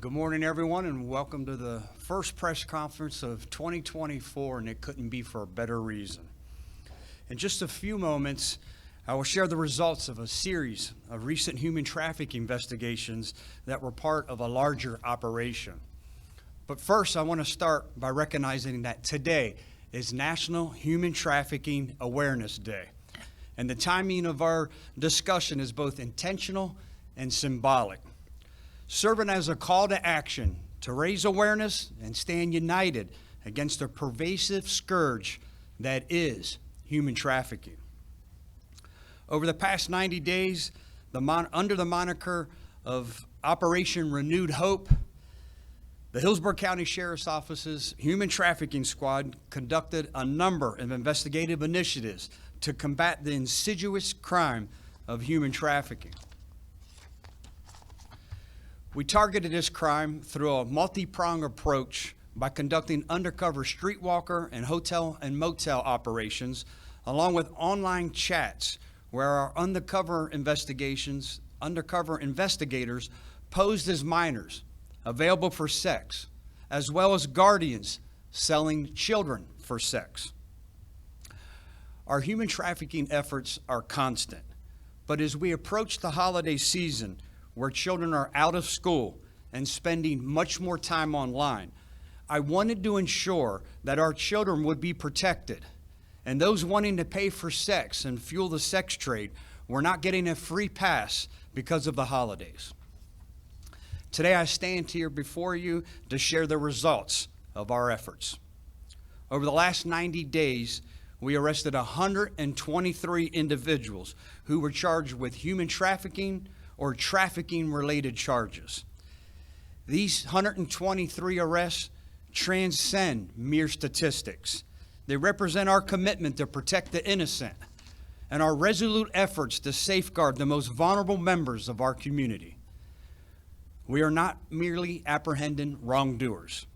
Good morning, everyone, and welcome to the first press conference of 2024, and it couldn't be for a better reason. In just a few moments, I will share the results of a series of recent human trafficking investigations that were part of a larger operation. But first, I want to start by recognizing that today is National Human Trafficking Awareness Day, and the timing of our discussion is both intentional and symbolic, serving as a call to action to raise awareness and stand united against the pervasive scourge that is human trafficking. Over the past 90 days, under the moniker of Operation Renewed Hope, the Hillsborough County Sheriff's Office's Human Trafficking Squad conducted a number of investigative initiatives to combat the insidious crime of human trafficking. We targeted this crime through a multi-pronged approach by conducting undercover streetwalker and hotel and motel operations, along with online chats where our undercover investigators posed as minors available for sex, as well as guardians selling children for sex. Our human trafficking efforts are constant, but as we approach the holiday season, where children are out of school and spending much more time online, I wanted to ensure that our children would be protected, and those wanting to pay for sex and fuel the sex trade were not getting a free pass because of the holidays. Today I stand here before you to share the results of our efforts. Over the last 90 days, we arrested 123 individuals who were charged with human trafficking or trafficking-related charges. These 123 arrests transcend mere statistics. They represent our commitment to protect the innocent and our resolute efforts to safeguard the most vulnerable members of our community. We are not merely apprehending wrongdoers.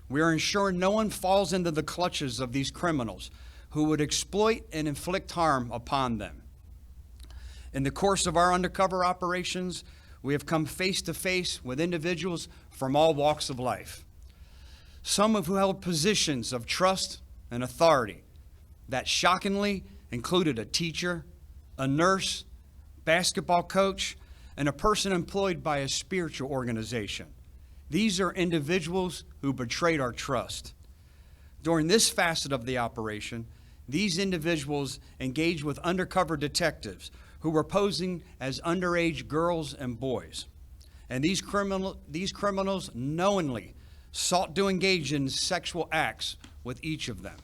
We are ensuring no one falls into the clutches of these criminals who would exploit and inflict harm upon them. In the course of our undercover operations, we have come face to face with individuals from all walks of life, some of who held positions of trust and authority that shockingly included a teacher, a nurse, basketball coach, and a person employed by a spiritual organization. These are individuals who betrayed our trust. During this facet of the operation, these individuals engaged with undercover detectives who were posing as underage girls and boys. And these criminals knowingly sought to engage in sexual acts with each of them.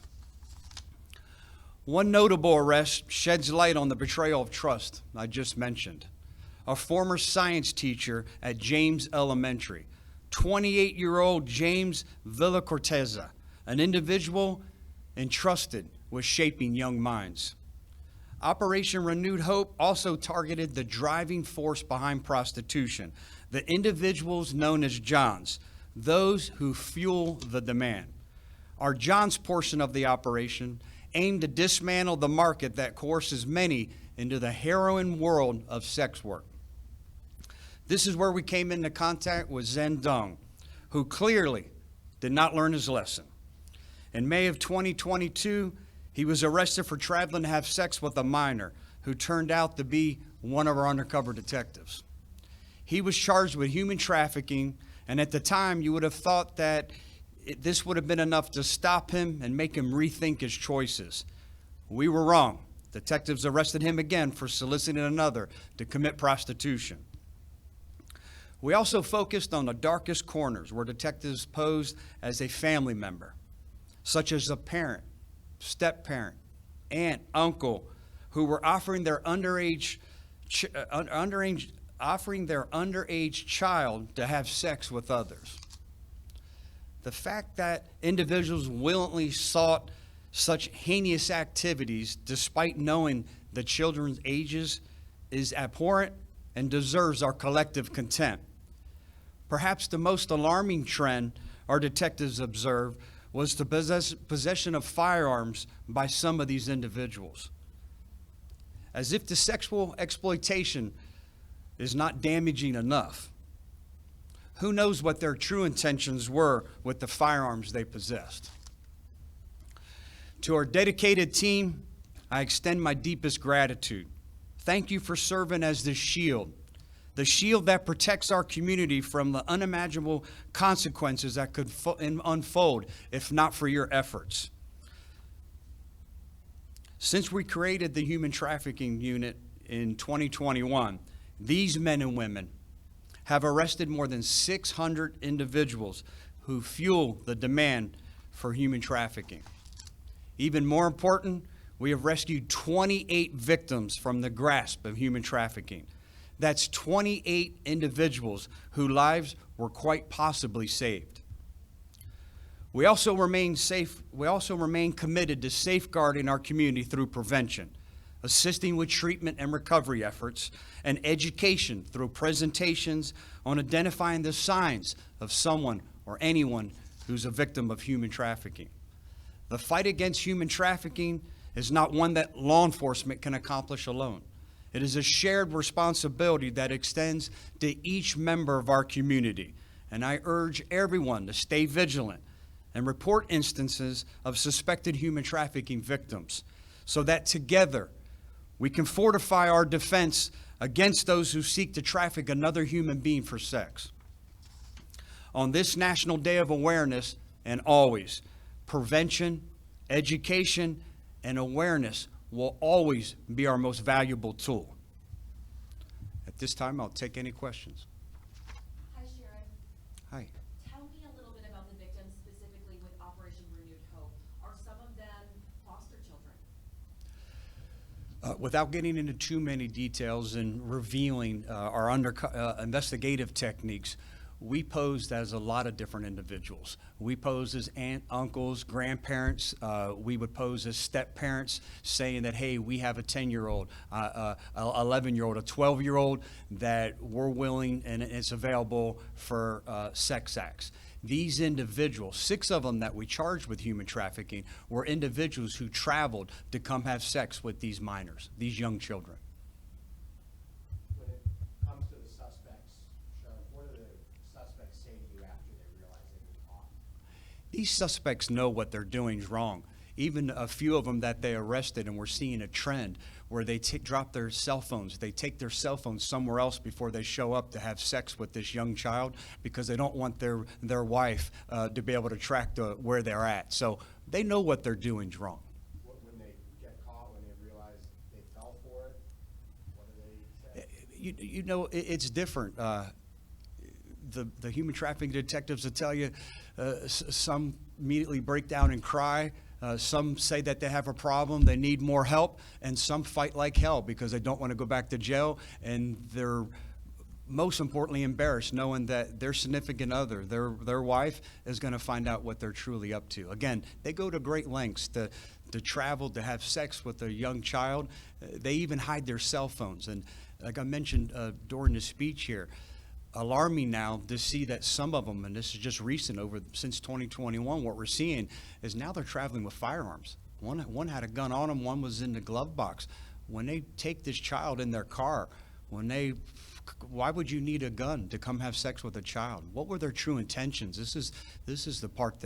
One notable arrest sheds light on the betrayal of trust I just mentioned. A former science teacher at James Elementary, 28-year-old James Villacorteza, an individual entrusted with shaping young minds. Operation Renewed Hope also targeted the driving force behind prostitution, the individuals known as Johns, those who fuel the demand. Our Johns portion of the operation aimed to dismantle the market that coerces many into the heroin world of sex work. This is where we came into contact with Zen Dong, who clearly did not learn his lesson. In May of 2022, he was arrested for traveling to have sex with a minor who turned out to be one of our undercover detectives. He was charged with human trafficking, and at the time you would have thought that this would have been enough to stop him and make him rethink his choices. We were wrong. Detectives arrested him again for soliciting another to commit prostitution. We also focused on the darkest corners where detectives posed as a family member, such as a parent, step-parent, aunt, uncle, who were offering their underage child to have sex with others. The fact that individuals willingly sought such heinous activities despite knowing the children's ages is abhorrent and deserves our collective contempt. Perhaps the most alarming trend our detectives observed was the possession of firearms by some of these individuals. As if the sexual exploitation is not damaging enough, Who knows what their true intentions were with the firearms they possessed? To our dedicated team, I extend my deepest gratitude. Thank you for serving as the shield that protects our community from the unimaginable consequences that could unfold if not for your efforts. Since we created the Human Trafficking Unit in 2021, these men and women have arrested more than 600 individuals who fuel the demand for human trafficking. Even more important, we have rescued 28 victims from the grasp of human trafficking. That's 28 individuals whose lives were quite possibly saved. We also remain committed to safeguarding our community through prevention, assisting with treatment and recovery efforts, and education through presentations on identifying the signs of someone or anyone who's a victim of human trafficking. The fight against human trafficking is not one that law enforcement can accomplish alone. It is a shared responsibility that extends to each member of our community. And I urge everyone to stay vigilant and report instances of suspected human trafficking victims so that together we can fortify our defense against those who seek to traffic another human being for sex. On this National Day of Awareness, and always, prevention, education, and awareness will always be our most valuable tool. At this time, I'll take any questions. Hi, Sheriff. Hi. Tell me a little bit about the victims, specifically with Operation Renewed Hope. Are some of them foster children? Without getting into too many details and revealing our investigative techniques, we posed as a lot of different individuals. We posed as aunts, uncles, grandparents. We would pose as step-parents, saying that, hey, we have a 10-year-old, 11-year-old, a 12-year-old that we're willing and it's available for sex acts. These individuals, 6 of them that we charged with human trafficking, were individuals who traveled to come have sex with these minors, these young children. When it comes to the suspects, Sheriff, what do the suspects say to you after they realize they've been caught? These suspects know what they're doing is wrong. Even a few of them that they arrested, and we're seeing a trend where they drop their cell phones. They take their cell phones somewhere else before they show up to have sex with this young child because they don't want their wife to be able to track where they're at. So they know what they're doing is wrong. When they get caught, when they realize they fell for it, what do they say? You know, it's different. The human trafficking detectives will tell you some immediately break down and cry. Some say that they have a problem, they need more help, and some fight like hell because they don't want to go back to jail, and they're most importantly embarrassed knowing that their significant other, their wife, is going to find out what they're truly up to. Again, they go to great lengths to travel, to have sex with a young child. They even hide their cell phones. And like I mentioned during the speech here, alarming now to see that some of them, and this is just recent since 2021, what we're seeing is now they're traveling with firearms. One had a gun on them, one was in the glove box. When they take this child in their car, why would you need a gun to come have sex with a child? What were their true intentions? This is the part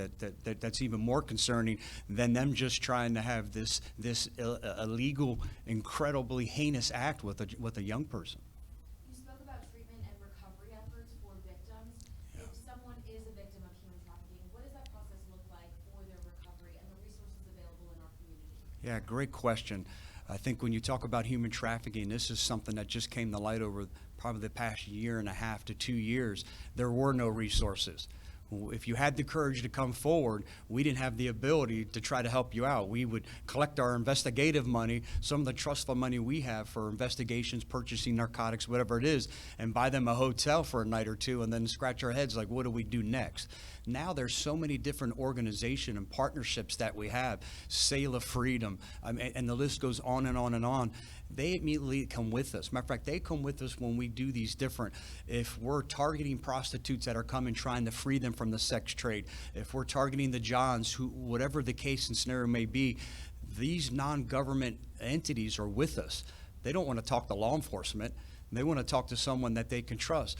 that's even more concerning than them just trying to have this illegal, incredibly heinous act with a young person. You spoke about treatment and recovery efforts for victims. Yeah. If someone is a victim of human trafficking, what does that process look like for their recovery and the resources available in our community? Yeah, great question. I think when you talk about human trafficking, this is something that just came to light over probably the past 1.5 to 2 years. There were no resources. If you had the courage to come forward, we didn't have the ability to try to help you out. We would collect our investigative money, some of the trust fund money we have for investigations, purchasing narcotics, whatever it is, and buy them a hotel for a night or two and then scratch our heads like, what do we do next? Now there's so many different organizations and partnerships that we have, Sail of Freedom, and the list goes on and on and on. They immediately come with us. Matter of fact, they come with us when we do these different, if we're targeting prostitutes that are coming trying to free them from the sex trade, if we're targeting the Johns, whatever the case and scenario may be, these non-government entities are with us. They don't want to talk to law enforcement. They want to talk to someone that they can trust.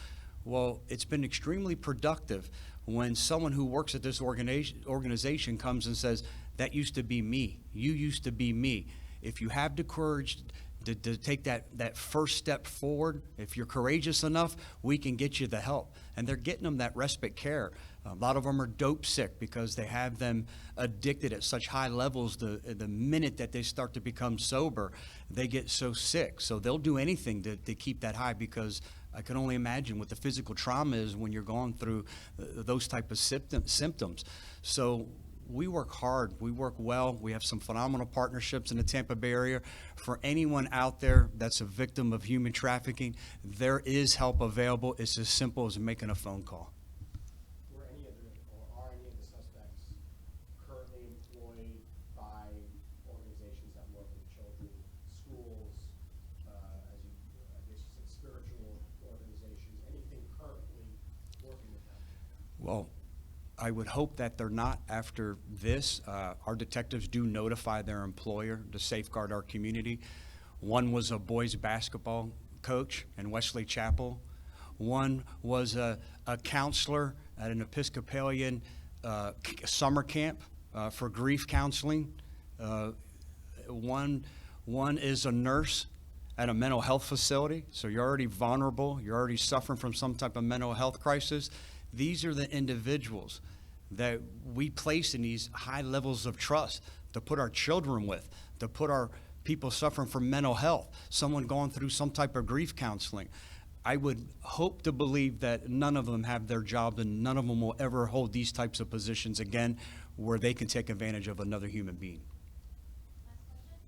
Well, it's been extremely productive when someone who works at this organization comes and says, that used to be me, you used to be me. If you have the courage to take that first step forward, if you're courageous enough, we can get you the help. And they're getting them that respite care. A lot of them are dope sick because they have them addicted at such high levels. The minute that they start to become sober, they get so sick. So they'll do anything to keep that high, because I can only imagine what the physical trauma is when you're going through those type of symptoms. So we work hard, we work well, we have some phenomenal partnerships in the Tampa Bay area. For anyone out there that's a victim of human trafficking, there is help available. It's as simple as making a phone call. Are any of the suspects currently employed by organizations that work with children, schools, as you, I guess you said, spiritual organizations, anything currently working with them? Well, I would hope that they're not after this. Our detectives do notify their employer to safeguard our community. One was a boys basketball coach in Wesley Chapel. One was a counselor at an Episcopalian summer camp for grief counseling. One is a nurse at a mental health facility. So you're already vulnerable. You're already suffering from some type of mental health crisis. These are the individuals that we place in these high levels of trust to put our children with, to put our people suffering from mental health, someone going through some type of grief counseling. I would hope to believe that none of them have their job and none of them will ever hold these types of positions again where they can take advantage of another human being. Last question?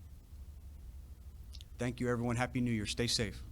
Thank you, everyone. Happy New Year. Stay safe.